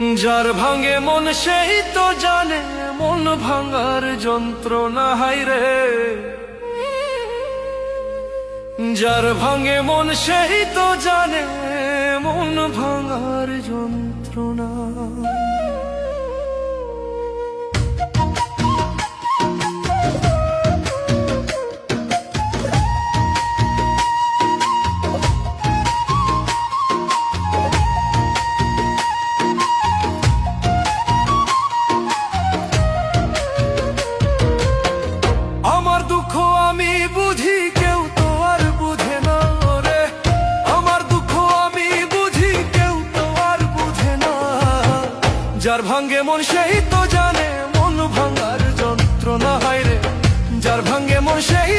যার ভাঙে মন সেই তো জানে মন ভাঙার যন্ত্রণা হায় রে। যার ভাঙে মন সেই তো জানে মন ভাঙার যন্ত্রণা। আমার দুঃখ আমি বুঝি কেউ তো আর বুঝে না রে। আমার দুঃখ আমি বুঝি কেউ তো আর বুঝে না। যার ভাঙে মন সেই তো জানে মন ভাঙার যন্ত্রণা হায় রে। যার ভাঙে মন সেই